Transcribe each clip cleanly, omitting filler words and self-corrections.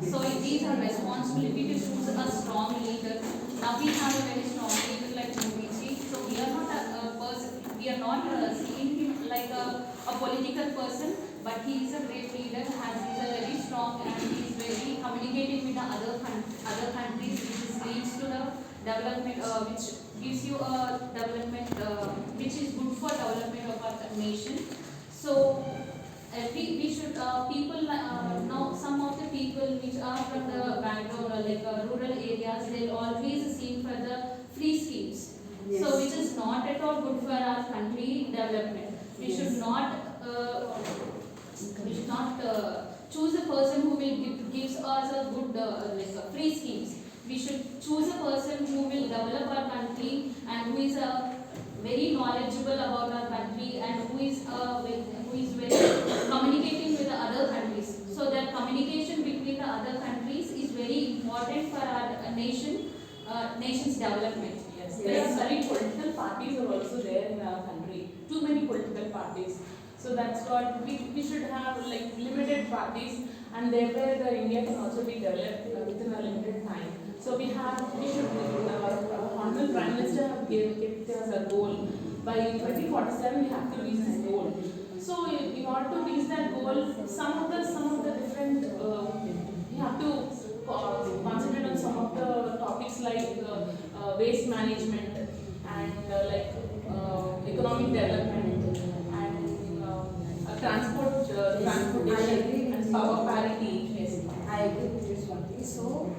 So it is our responsibility to choose a strong leader. Now we have a very strong leader like Modi ji. So we are not a person. We are not seeing him like a political person, but he is a great leader. As he is a very strong and he is very communicating with the other countries, which leads to the development, which gives you a development, which is good for development of our nation. So we should people know some of the people which are from the background like rural areas, they'll always seek for the free schemes. Yes. So which is not at all good for our country development. We yes. should not choose a person who will gives us a good free schemes. We should choose a person who will develop our country and who is very knowledgeable about our country and who is very communicating with the other countries. So that communication between the other countries is very important for our nation's development. Yes. There are very political parties are also there in our country. Too many political parties. So that's what we should have like limited parties, and thereby the India can also be developed within a limited time. So we should Honorable Prime Minister have kept as a goal by 2047 we have to reach this goal. So in order to reach that goal, some of the different we have to concentrate on some of the topics like waste management and economic development and transportation and power parity. Yes, I agree with this one thing. So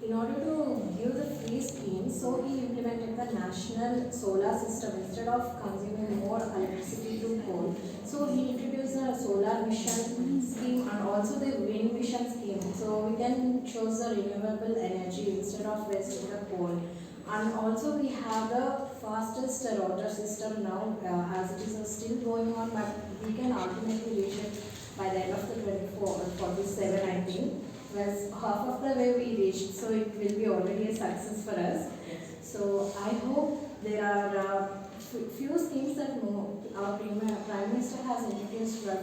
in order to give the free scheme, so he implemented the national solar system instead of consuming more electricity to coal. So he introduced a solar mission scheme and also the wind mission scheme. So we can choose the renewable energy instead of wasting the coal. And also we have the fastest rotor system now as it is still going on, but we can ultimately reach it by the end of the 47 I think. Whereas half of the way we reached, so it will be already a success for us. yes. So I hope there are few schemes that our Prime Minister has introduced were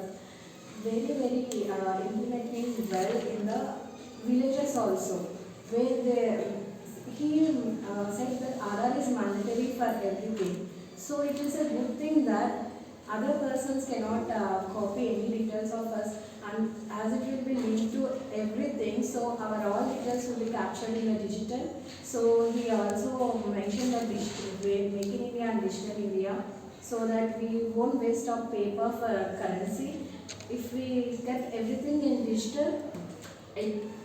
very implementing well in the villages also, where he said that RR is mandatory for everything. So it is a good thing that other persons cannot copy any details of us, and as it will be linked to everything, so our all details will be captured in a digital. So he also mentioned that Make in India and Digital India, so that we won't waste our paper for currency. If we get everything in digital,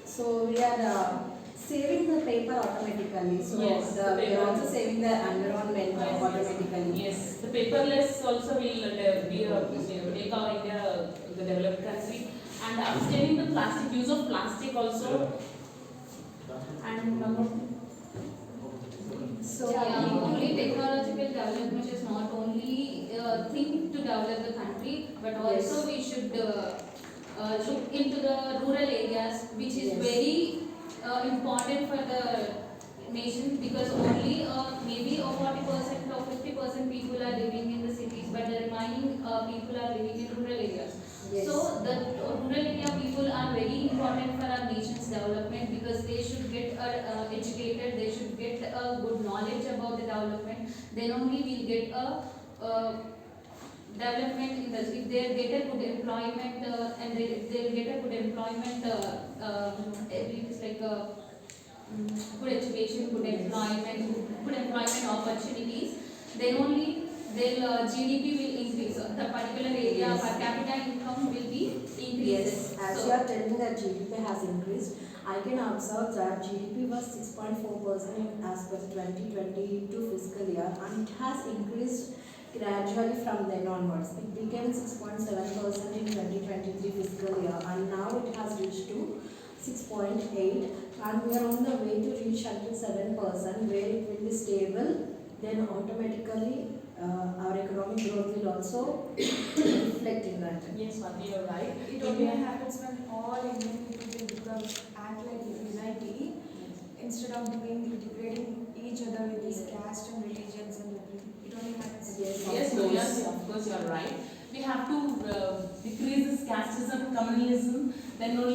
so we are saving the paper automatically. So yes, we are also saving the environment automatically. Yes, the paperless also will take our India the developed country, and abstaining the use of plastic also. And So yeah, only technological development is not only thing to develop the country, but also we should look into the rural areas, which is very important for the nation, because only maybe 40% or 50% people are living in the cities, but the remaining people are living in rural areas. Yes. So the rural area people are very important for our nation's development, because they should get educated, they should get a good knowledge about the development. Then only we'll get a development in the, if they get a good employment and they'll get a good employment, it's like a good education, good employment opportunities, then only their GDP will increase. The particular area per capita income will be increased. yes, as you are telling that GDP has increased, I can observe that GDP was 6.4% as per 2022 fiscal year, and it has increased gradually from then onwards. It became 6.7% in 2023 fiscal year, and now it has reached to 6.8, and we are on the way to reach until 7%, where it will be stable. Then automatically our economic growth will also reflect in that. yes, Swati, you're right. It only happens when all Indian people will become act like unity instead of degrading each other with these caste and religions and everything. It only happens. Yes, yes, of course, you're right. We have to decrease this casteism, communalism, then only